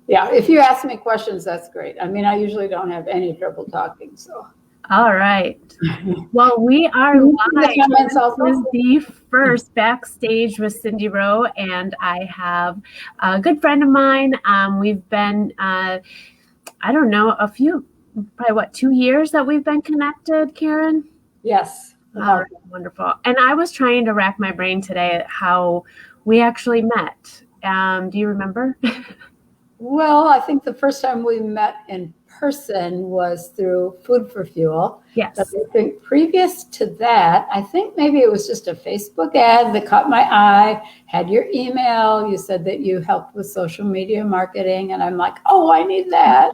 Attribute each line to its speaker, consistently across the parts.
Speaker 1: Yeah, if you ask me questions, that's great. I mean, I usually don't have any trouble talking, so.
Speaker 2: All right. Well, we are live. This is the first Backstage with Cindy Rowe, and I have a good friend of mine. We've been, I don't know, probably 2 years that we've been connected, Karen?
Speaker 1: Yes.
Speaker 2: All right, wonderful. And I was trying to rack my brain today at how we actually met. Do you remember?
Speaker 1: Well, I think the first time we met in person was through Food for Fuel.
Speaker 2: Yes.
Speaker 1: But I think previous to that, I think maybe it was just a Facebook ad that caught my eye, had your email. You said that you helped with social media marketing. And I'm like, oh, I need that.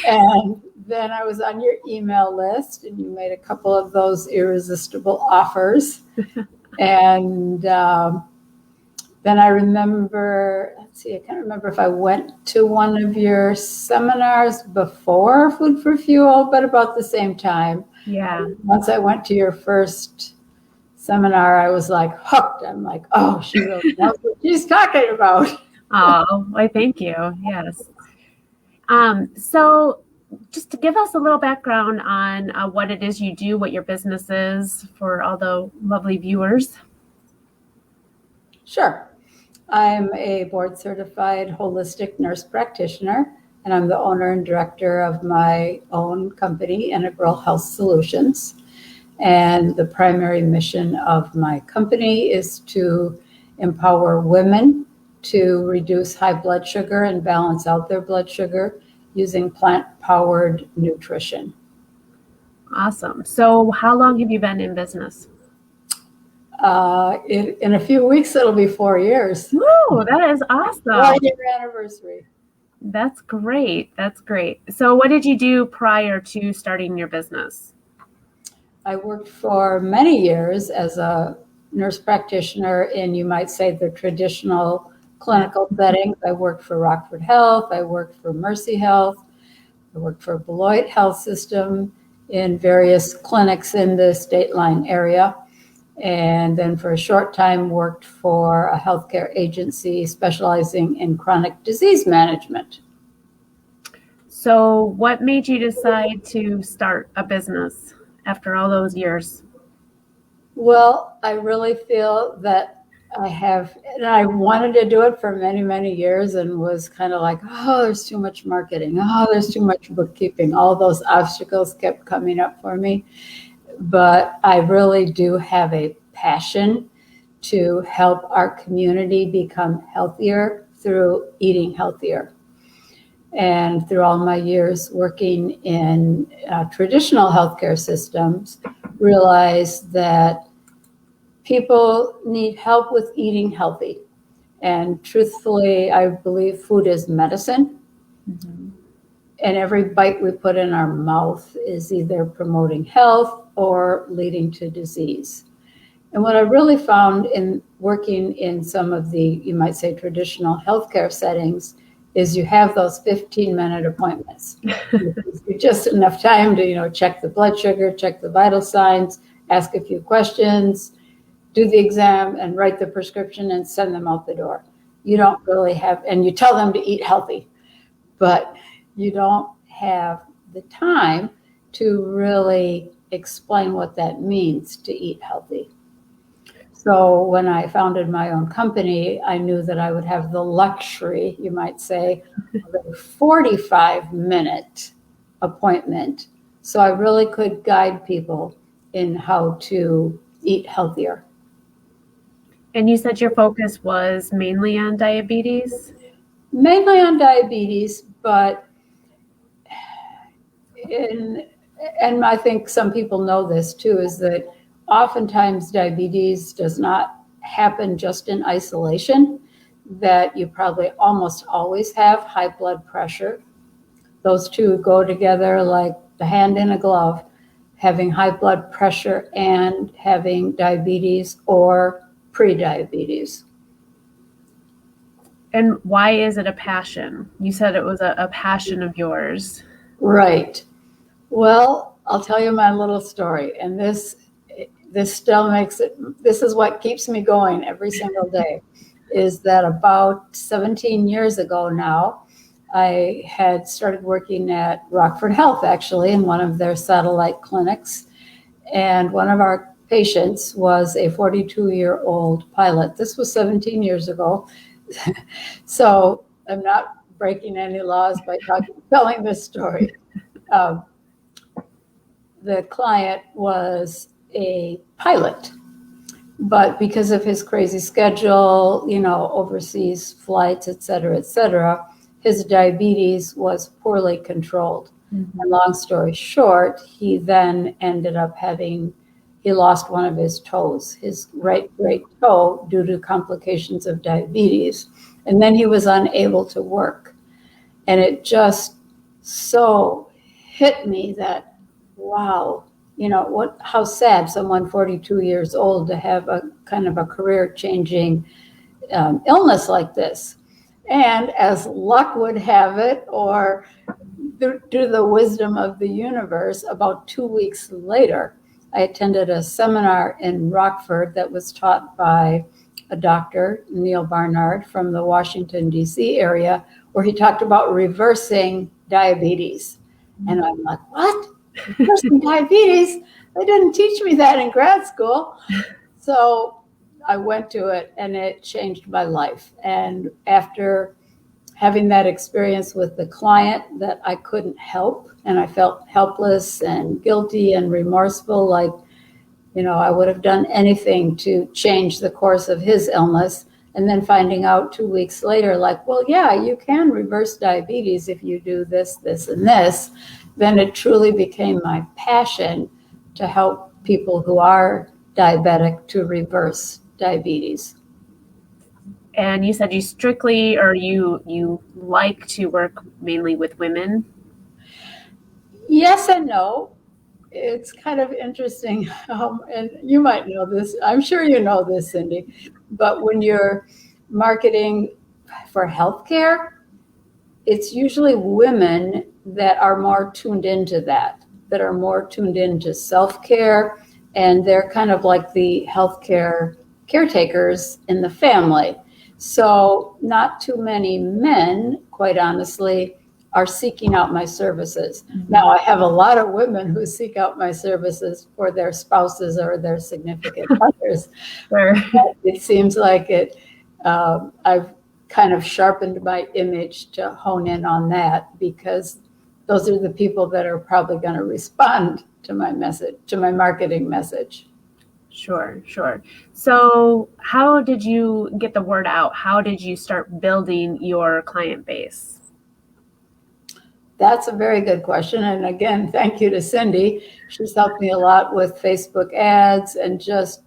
Speaker 1: And then I was on your email list and you made a couple of those irresistible offers. And then I remember, I can't remember if I went to one of your seminars before Food for Fuel, but about the same time.
Speaker 2: Yeah.
Speaker 1: Once I went to your first seminar, I was like hooked. I'm like, oh, she really knows what she's talking about.
Speaker 2: Oh, why, thank you. Yes. So just to give us a little background on what it is you do, what your business is for all the lovely viewers.
Speaker 1: Sure. I'm a board-certified holistic nurse practitioner, and I'm the owner and director of my own company, Integral Health Solutions. And the primary mission of my company is to empower women to reduce high blood sugar and balance out their blood sugar using plant-powered nutrition.
Speaker 2: Awesome. So how long have you been in business?
Speaker 1: In a few weeks, it'll be 4 years.
Speaker 2: Woo, that is awesome.
Speaker 1: 4-year anniversary.
Speaker 2: That's great. That's great. So what did you do prior to starting your business?
Speaker 1: I worked for many years as a nurse practitioner in, you might say, the traditional clinical settings. I worked for Rockford Health. I worked for Mercy Health. I worked for Beloit Health System in various clinics in the State Line area. And then for a short time worked for a healthcare agency specializing in chronic disease management.
Speaker 2: So what made you decide to start a business after all those years?
Speaker 1: Well, I really feel that I wanted to do it for many, many years and was kind of like, oh, there's too much marketing. Oh, there's too much bookkeeping. All those obstacles kept coming up for me. But I really do have a passion to help our community become healthier through eating healthier. And through all my years working in traditional healthcare systems, realized that people need help with eating healthy. And truthfully, I believe food is medicine. Mm-hmm. And every bite we put in our mouth is either promoting health or leading to disease. And what I really found in working in some of the, you might say, traditional healthcare settings is you have those 15-minute appointments. Just enough time to, check the blood sugar, check the vital signs, ask a few questions, do the exam, and write the prescription and send them out the door. You don't really have, and you tell them to eat healthy, but you don't have the time to really explain what that means to eat healthy. So when I founded my own company, I knew that I would have the luxury, you might say, of a 45-minute appointment. So I really could guide people in how to eat healthier.
Speaker 2: And you said your focus was mainly on diabetes?
Speaker 1: Mainly on diabetes, but and I think some people know this too, is that oftentimes diabetes does not happen just in isolation, that you probably almost always have high blood pressure. Those two go together like the hand in a glove, having high blood pressure and having diabetes or pre-diabetes.
Speaker 2: And why is it a passion? You said it was a passion of yours.
Speaker 1: Right. Well, I'll tell you my little story, and this still makes it, this is what keeps me going every single day, is that about 17 years ago now, I had started working at Rockford Health, actually, in one of their satellite clinics. And one of our patients was a 42-year-old pilot. This was 17 years ago. So I'm not breaking any laws by telling this story. The client was a pilot, but because of his crazy schedule, overseas flights, et cetera, his diabetes was poorly controlled. Mm-hmm. And long story short, he then ended up he lost one of his toes, his right great toe, due to complications of diabetes. And then he was unable to work. And it just so hit me that, wow, how sad someone 42 years old to have a kind of a career-changing illness like this. And as luck would have it, or due to the wisdom of the universe, about 2 weeks later, I attended a seminar in Rockford that was taught by a doctor, Neil Barnard, from the Washington, D.C. area, where he talked about reversing diabetes. And I'm like, what? Reversing diabetes? They didn't teach me that in grad school. So I went to it, and it changed my life. And after having that experience with the client that I couldn't help, and I felt helpless and guilty and remorseful, like, I would have done anything to change the course of his illness. And then finding out 2 weeks later, like, well, yeah, you can reverse diabetes if you do this, this, and this. Then it truly became my passion to help people who are diabetic to reverse diabetes.
Speaker 2: And you said you strictly, or you like to work mainly with women?
Speaker 1: Yes and no. It's kind of interesting, and you might know this. I'm sure you know this, Cindy. But when you're marketing for healthcare, it's usually women that are more tuned into that are more tuned into self-care, and they're kind of like the healthcare caretakers in the family. So not too many men, quite honestly, are seeking out my services. Mm-hmm. Now, I have a lot of women who seek out my services for their spouses or their significant others. Sure. It seems like I've kind of sharpened my image to hone in on that, because those are the people that are probably going to respond to my message, to my marketing message.
Speaker 2: Sure. So how did you get the word out? How did you start building your client base?
Speaker 1: That's a very good question. And again, thank you to Cindy. She's helped me a lot with Facebook ads, and just,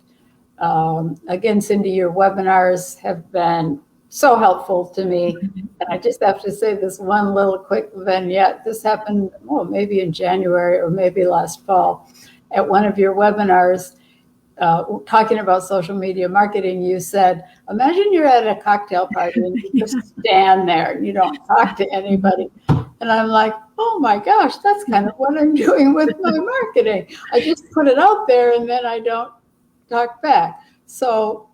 Speaker 1: again, Cindy, your webinars have been so helpful to me. And I just have to say this one little quick vignette. This happened, maybe in January or maybe last fall. At one of your webinars, talking about social media marketing, you said, imagine you're at a cocktail party and you just stand there and you don't talk to anybody. And I'm like, oh my gosh, that's kind of what I'm doing with my marketing. I just put it out there and then I don't talk back. So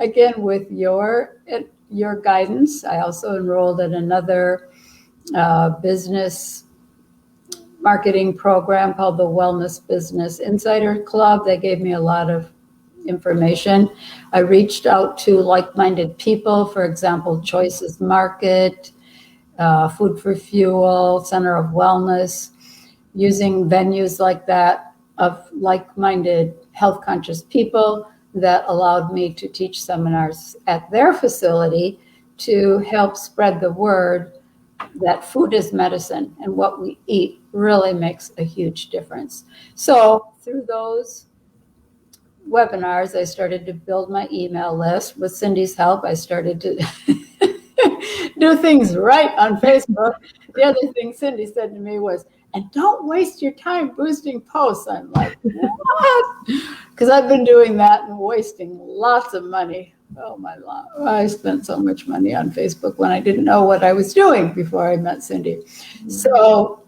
Speaker 1: again, with your guidance, I also enrolled in another business marketing program called the Wellness Business Insider Club. They gave me a lot of information. I reached out to like-minded people, for example, Choices Market, Food for Fuel, Center of Wellness, using venues like that of like-minded health-conscious people that allowed me to teach seminars at their facility to help spread the word that food is medicine, and what we eat really makes a huge difference. So through those webinars, I started to build my email list. With Cindy's help, I started to do things right on Facebook. The other thing Cindy said to me was, and don't waste your time boosting posts. I'm like, what? Because I've been doing that and wasting lots of money. Oh my God, I spent so much money on Facebook when I didn't know what I was doing before I met Cindy. Mm-hmm. So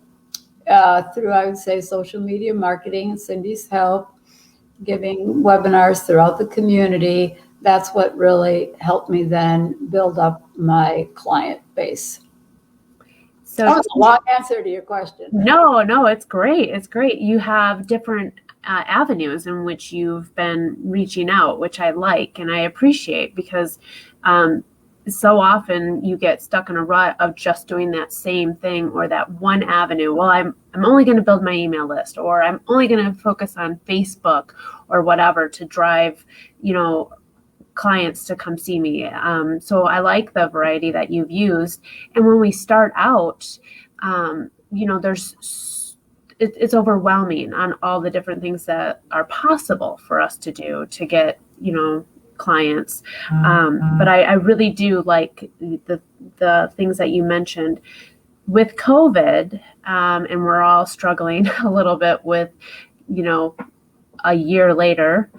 Speaker 1: through, I would say, social media marketing and Cindy's help, giving webinars throughout the community, that's what really helped me then build up my client base.
Speaker 2: So
Speaker 1: that was a long answer to your question.
Speaker 2: No, it's great. It's great. You have different avenues in which you've been reaching out, which I like and I appreciate, because so often you get stuck in a rut of just doing that same thing or that one avenue. Well, I'm only going to build my email list, or I'm only going to focus on Facebook or whatever to drive, clients to come see me. So I like the variety that you've used. And when we start out, it's overwhelming on all the different things that are possible for us to do to get, clients. But I really do like the things that you mentioned with COVID, and we're all struggling a little bit with, a year later.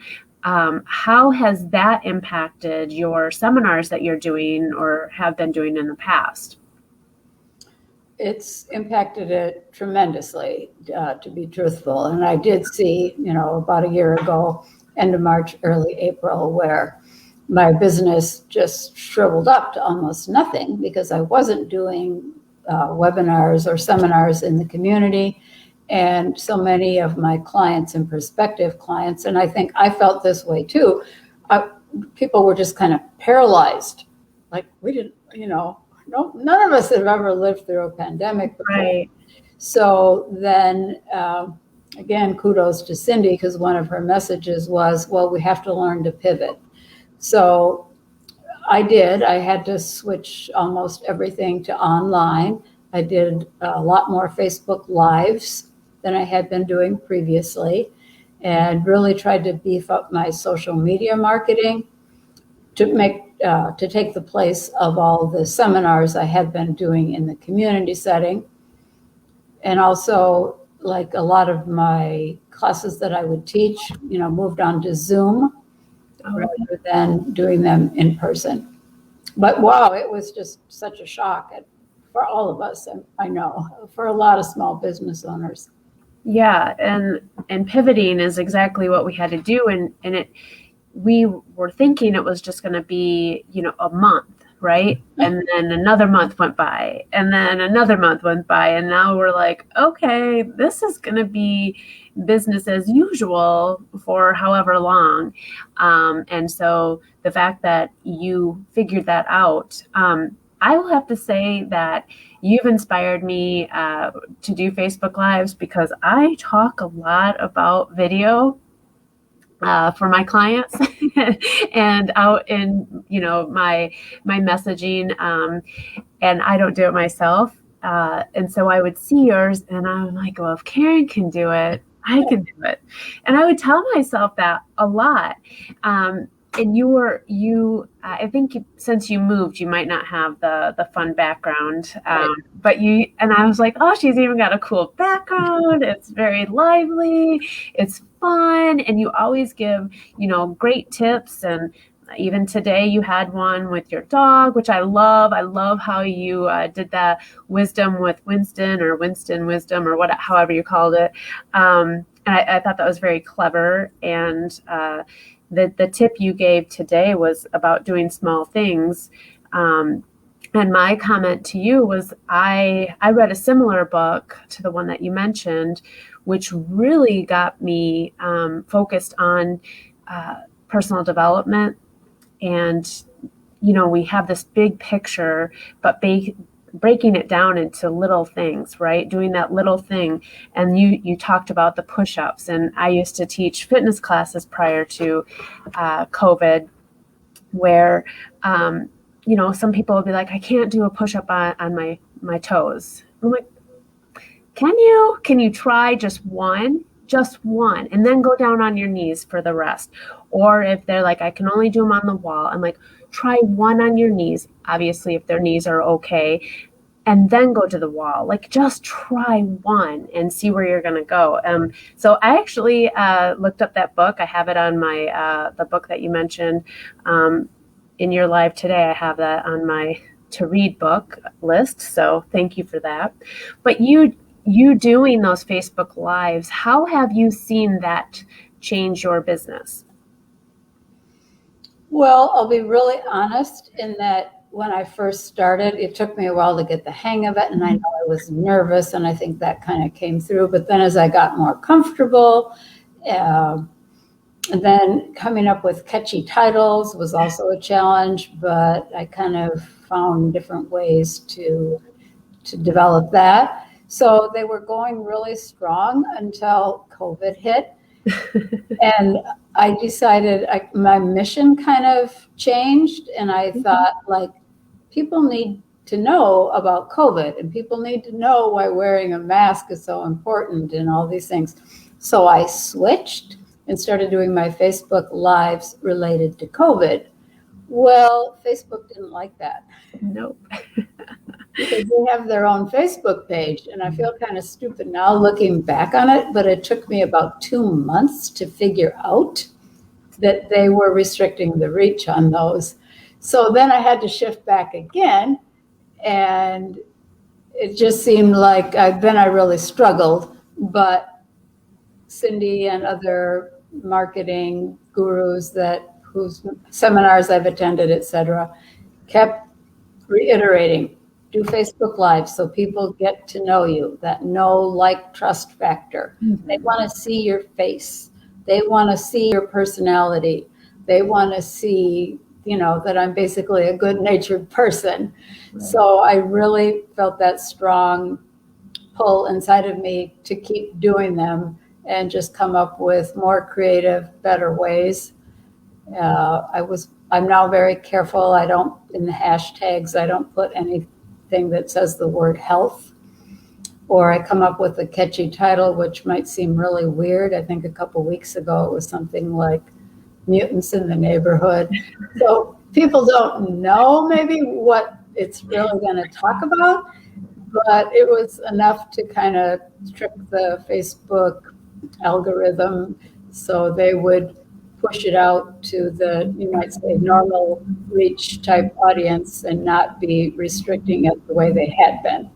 Speaker 2: How has that impacted your seminars that you're doing or have been doing in the past?
Speaker 1: It's impacted it tremendously, to be truthful. And I did see, about a year ago, end of March, early April, where my business just shriveled up to almost nothing because I wasn't doing webinars or seminars in the community. And so many of my clients and prospective clients, and I think I felt this way too, people were just kind of paralyzed. Like we didn't, no, none of us have ever lived through a pandemic before.
Speaker 2: Right.
Speaker 1: So then, again, kudos to Cindy, because one of her messages was, well, we have to learn to pivot. So I did. I had to switch almost everything to online. I did a lot more Facebook Lives than I had been doing previously, and really tried to beef up my social media marketing to take the place of all the seminars I had been doing in the community setting. And also, like a lot of my classes that I would teach, moved on to Zoom rather than doing them in person. But wow, it was just such a shock for all of us, and I know for a lot of small business owners.
Speaker 2: Yeah, and pivoting is exactly what we had to do, and we were thinking it was just going to be, a month, right? And then another month went by, and then another month went by, and now we're like, okay, this is going to be business as usual for however long. And so the fact that you figured that out, I will have to say that you've inspired me to do Facebook Lives, because I talk a lot about video for my clients and out in, my messaging, and I don't do it myself. And so I would see yours and I'm like, well, if Karen can do it, I can do it. And I would tell myself that a lot. And I think since you moved, you might not have the fun background, but and I was like, oh, she's even got a cool background. It's very lively. It's fun. And you always give, great tips. And even today you had one with your dog, which I love. I love how you did that wisdom with Winston, or Winston wisdom, or however you called it. And I thought that was very clever. And the tip you gave today was about doing small things. And my comment to you was I read a similar book to the one that you mentioned, which really got me focused on personal development. And, we have this big picture, but breaking it down into little things, right? Doing that little thing. And you talked about the push-ups, and I used to teach fitness classes prior to COVID, where, some people would be like, I can't do a push-up on my toes. I'm like, can you try just one, and then go down on your knees for the rest? Or if they're like, I can only do them on the wall, I'm like, try one on your knees, obviously if their knees are okay, and then go to the wall. Like, just try one and see where you're going to go. So I actually looked up that book. I have it on my the book that you mentioned in your live today. I have that on my to read book list. So thank you for that. But you doing those Facebook Lives, how have you seen that change your business?
Speaker 1: Well, I'll be really honest in that when I first started, it took me a while to get the hang of it. And I know I I was nervous, and I think that kind of came through. But then as I got more comfortable, and then coming up with catchy titles was also a challenge, but I kind of found different ways to develop that. So they were going really strong until COVID hit. And I decided my mission kind of changed, and I thought, like, people need to know about COVID, and people need to know why wearing a mask is so important and all these things. So I switched and started doing my Facebook Lives related to COVID. Well, Facebook didn't like that.
Speaker 2: Nope.
Speaker 1: Because they have their own Facebook page, and I feel kind of stupid now looking back on it, but it took me about 2 months to figure out that they were restricting the reach on those. So then I had to shift back again, and it just seemed like then I really struggled, but Cindy and other marketing gurus whose seminars I've attended, et cetera, kept reiterating, do Facebook Live so people get to know you, that know, like, trust factor. Mm-hmm. They want to see your face. They want to see your personality. They want to see, that I'm basically a good-natured person. Right. So I really felt that strong pull inside of me to keep doing them and just come up with more creative, better ways. I'm now very careful. In the hashtags, I don't put anything that says the word health, or I come up with a catchy title, which might seem really weird. I think a couple weeks ago, it was something like Mutants in the Neighborhood. So people don't know maybe what it's really going to talk about, but it was enough to kind of trick the Facebook algorithm, so they would push it out to the, you might say, normal reach type audience and not be restricting it the way they had been.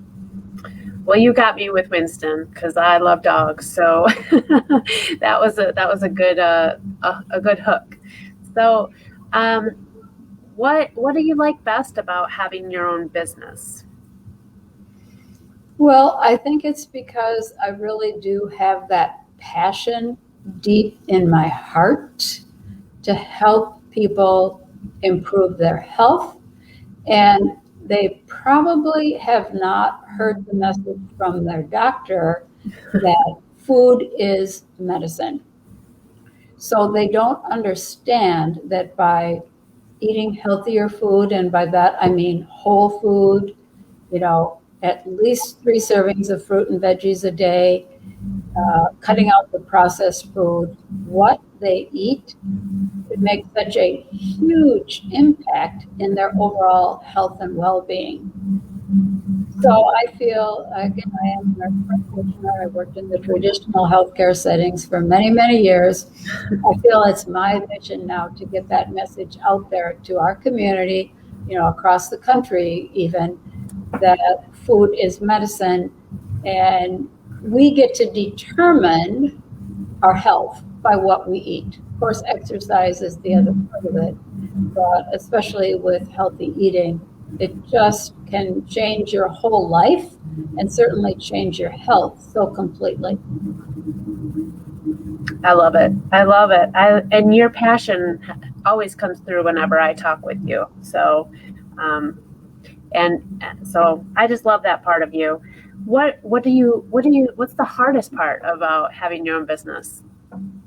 Speaker 2: Well, you got me with Winston because I love dogs, so that was a good hook. So, what do you like best about having your own business?
Speaker 1: Well, I think it's because I really do have that passion deep in my heart to help people improve their health. And they probably have not heard the message from their doctor that food is medicine. So they don't understand that by eating healthier food, and by that I mean whole food, at least 3 servings of fruit and veggies a day, cutting out the processed food, what they eat, it makes such a huge impact in their overall health and well-being. So I feel, again, I am a nurse practitioner. I worked in the traditional healthcare settings for many, many years. I feel it's my mission now to get that message out there to our community, across the country even, that food is medicine, and we get to determine our health by what we eat. Of course, exercise is the other part of it, but especially with healthy eating, it just can change your whole life and certainly change your health so completely.
Speaker 2: I love it. And your passion always comes through whenever I talk with you. So, and so I just love that part of you. What's the hardest part about having your own business?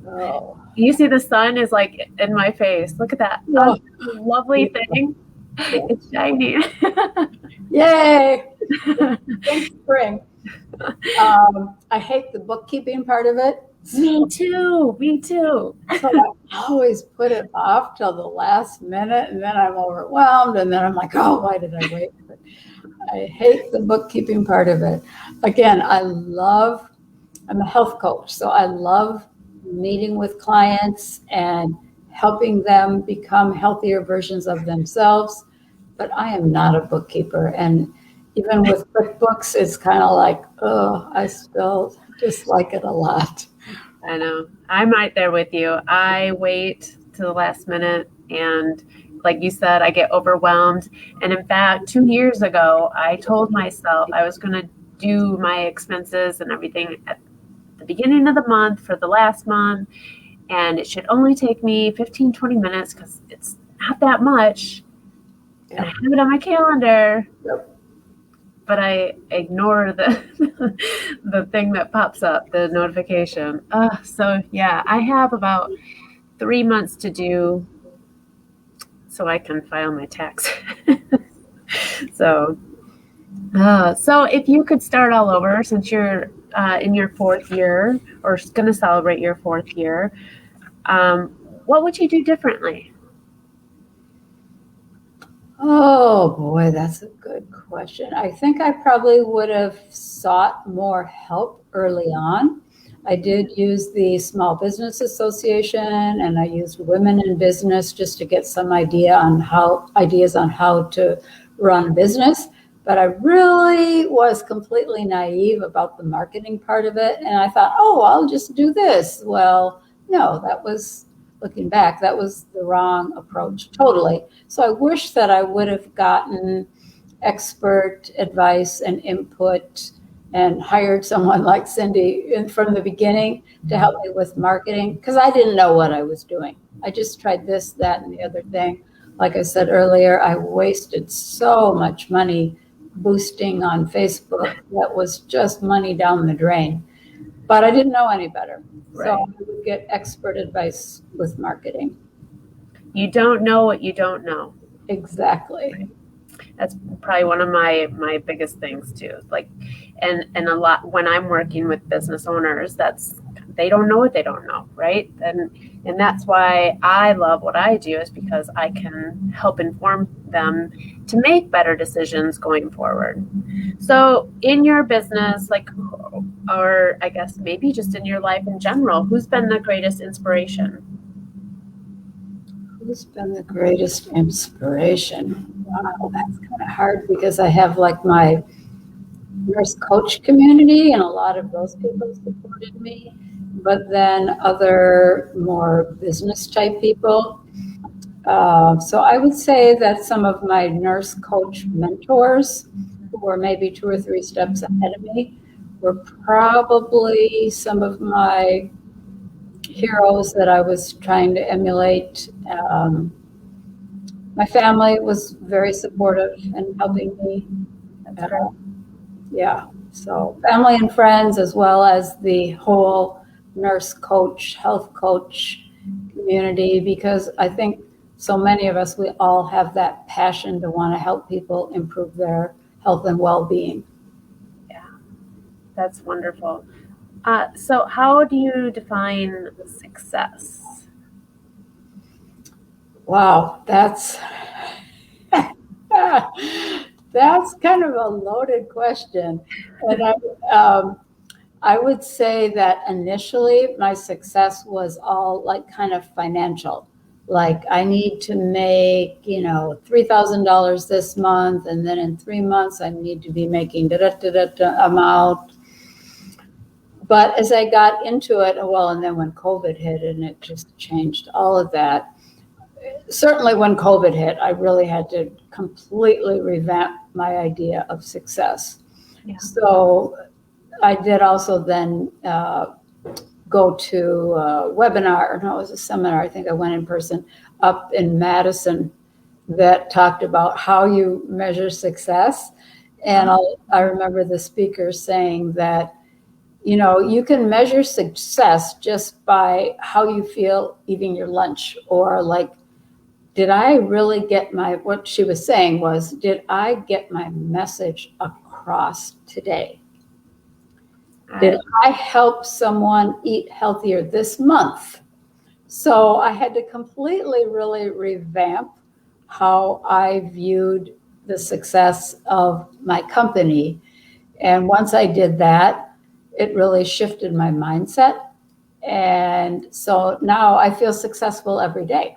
Speaker 1: Oh.
Speaker 2: You see the sun is like in my face. Look at that. Oh. Lovely thing. It's shiny.
Speaker 1: Yay. Thanks, spring. I hate the bookkeeping part of it.
Speaker 2: Me too.
Speaker 1: So I always put it off till the last minute, and then I'm overwhelmed, and then I'm like, oh, why did I wait? But I hate the bookkeeping part of it. Again, I'm a health coach, so I love meeting with clients and helping them become healthier versions of themselves. But I am not a bookkeeper. And even with QuickBooks, it's kind of like, oh, I still dislike it a lot.
Speaker 2: I know. I'm right there with you. I wait to the last minute, and like you said, I get overwhelmed. And in fact, 2 years ago, I told myself I was going to do my expenses and everything at the beginning of the month for the last month. And it should only take me 15, 20 minutes because it's not that much. Yep. And I have it on my calendar.
Speaker 1: Yep.
Speaker 2: But I ignore the thing that pops up, the notification. So yeah, I have about 3 months to do so I can file my tax. So if you could start all over, since you're in your 4th year or going to celebrate your 4th year, what would you do differently?
Speaker 1: Oh boy, that's a good question. I think I probably would have sought more help early on. I did use the Small Business Association and I used Women in Business just to get some ideas on how to run a business. But I really was completely naive about the marketing part of it. And I thought, oh, I'll just do this. Well, no, looking back, that was the wrong approach, totally. So I wish that I would have gotten expert advice and input and hired someone like Cindy from the beginning to help me with marketing, because I didn't know what I was doing. I just tried this, that, and the other thing. Like I said earlier, I wasted so much money boosting on Facebook. That was just money down the drain. But I didn't know any better. Right. So I would get expert advice with marketing.
Speaker 2: You don't know what you don't know.
Speaker 1: Exactly.
Speaker 2: Right. That's probably one of my biggest things too. Like, and a lot when I'm working with business owners, they don't know what they don't know, right? And that's why I love what I do, is because I can help inform them to make better decisions going forward. So in your business, or I guess maybe just in your life in general, who's been the greatest inspiration?
Speaker 1: Who's been the greatest inspiration? Wow, that's kind of hard because I have my nurse coach community and a lot of those people supported me, but then other more business type people. So I would say that some of my nurse coach mentors, who were maybe 2 or 3 steps ahead of me, were probably some of my heroes that I was trying to emulate. My family was very supportive in helping me. So family and friends, as well as the whole nurse coach, health coach community, because I think so many of us, we all have that passion to want to help people improve their health and well-being.
Speaker 2: Yeah, that's wonderful. So how do you define success?
Speaker 1: Wow, that's kind of a loaded question. And I would say that initially my success was all kind of financial. Like I need to make, $3,000 this month, and then in 3 months I need to be making amount. But as I got into it, and then when COVID hit and it just changed all of that. Certainly when COVID hit, I really had to completely revamp my idea of success. Yeah. So I did also then go to a webinar. No, it was a seminar. I think I went in person up in Madison that talked about how you measure success. And I remember the speaker saying that, you can measure success just by how you feel eating your lunch, or did I really get what she was saying was, did I get my message across today? Did I help someone eat healthier this month? So I had to completely really revamp how I viewed the success of my company. And once I did that, it really shifted my mindset. And so now I feel successful every day.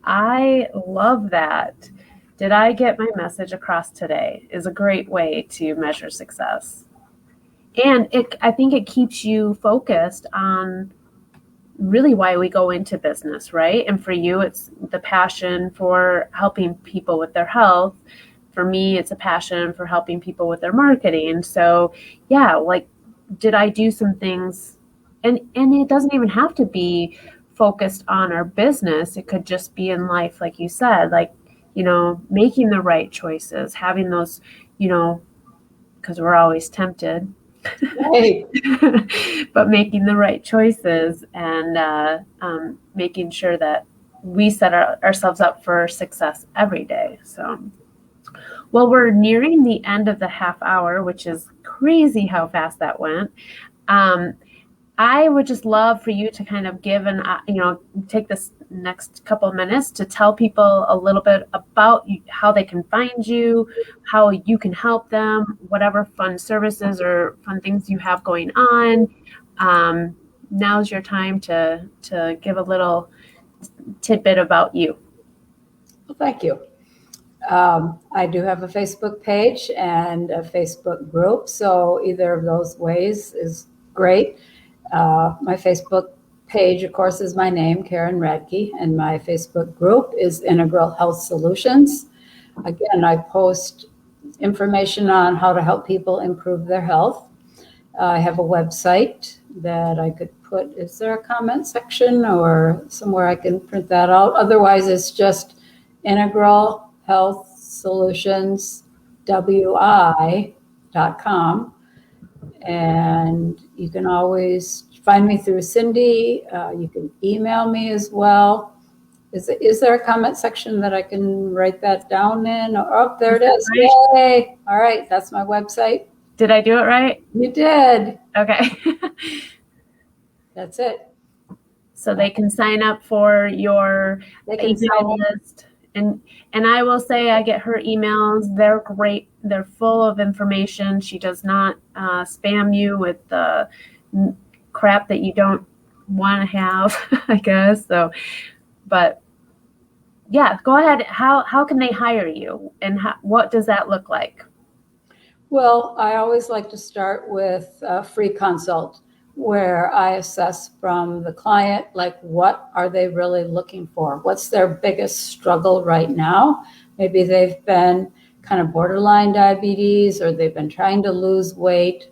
Speaker 2: I love that. Did I get my message across today is a great way to measure success. And I think it keeps you focused on really why we go into business, right? And for you, it's the passion for helping people with their health. for me, it's a passion for helping people with their marketing. So yeah, like, did I do some things? And it doesn't even have to be focused on our business. It could just be in life, like you said, like, making the right choices, having those, because we're always tempted,
Speaker 1: Right.
Speaker 2: but making the right choices and making sure that we set ourselves up for success every day. So, well, we're nearing the end of the half hour, which is crazy how fast that went. I would just love for you to kind of give take this next couple of minutes to tell people a little bit about how they can find you, how you can help them, whatever fun services or fun things you have going on. Now's your time to give a little tidbit about you.
Speaker 1: Well, thank you. I do have a Facebook page and a Facebook group, so either of those ways is great. My Facebook page, of course, is my name, Karen Radtke, and my Facebook group is Integral Health Solutions. Again, I post information on how to help people improve their health. I have a website that I could put, is there a comment section or somewhere I can print that out? Otherwise, it's just Integral Health Solutions, WI.com. And you can always find me through Cindy. You can email me as well. Is there a comment section that I can write that down in? Oh, there it is. Yay. All right. That's my website.
Speaker 2: Did I do it right?
Speaker 1: You did.
Speaker 2: Okay.
Speaker 1: That's it.
Speaker 2: So they can sign up for your email list. And I will say I get her emails. They're great. They're full of information. She does not spam you with crap that you don't want to have, I guess. So, but yeah, go ahead. How can they hire you, and what does that look like?
Speaker 1: Well, I always like to start with a free consult where I assess from the client, like, what are they really looking for? What's their biggest struggle right now? Maybe they've been kind of borderline diabetes, or they've been trying to lose weight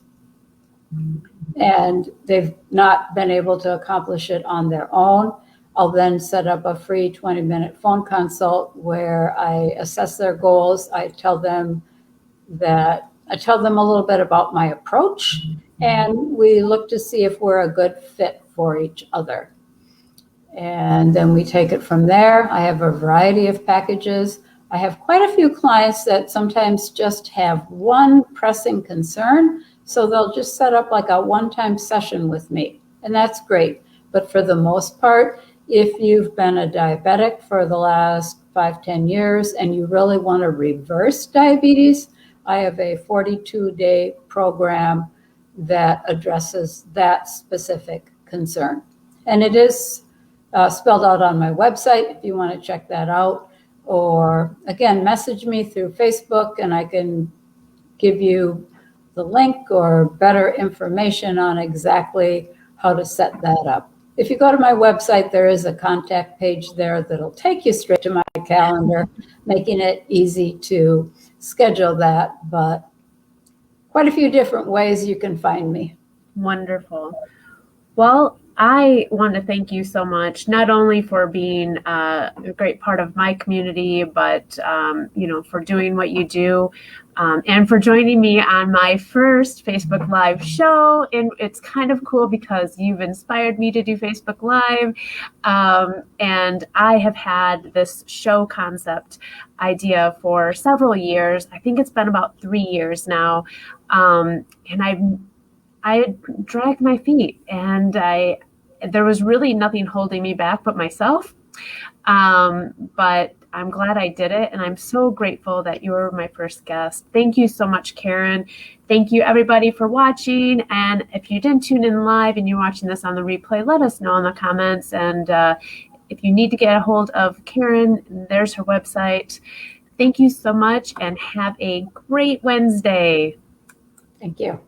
Speaker 1: and they've not been able to accomplish it on their own. I'll then set up a free 20-minute phone consult where I assess their goals. I tell them a little bit about my approach, and we look to see if we're a good fit for each other. And then we take it from there. I have a variety of packages. I have quite a few clients that sometimes just have one pressing concern, so they'll just set up like a one-time session with me, and that's great. But for the most part, if you've been a diabetic for the last 5-10 years and you really want to reverse diabetes, I have a 42-day program that addresses that specific concern. And it is spelled out on my website if you want to check that out. Or again, message me through Facebook and I can give you the link or better information on exactly how to set that up. If you go to my website, there is a contact page there that'll take you straight to my calendar, making it easy to schedule that, but quite a few different ways you can find me.
Speaker 2: Wonderful. Well, I want to thank you so much, not only for being a great part of my community, but for doing what you do, and for joining me on my first Facebook Live show. And it's kind of cool because you've inspired me to do Facebook Live, and I have had this show concept idea for several years. I think it's been about 3 years now, and I dragged my feet, and there was really nothing holding me back but myself. But I'm glad I did it, and I'm so grateful that you were my first guest. Thank you so much, Karen. Thank you, everybody, for watching. And if you didn't tune in live and you're watching this on the replay, let us know in the comments. And if you need to get a hold of Karen, there's her website. Thank you so much, and have a great Wednesday.
Speaker 1: Thank you.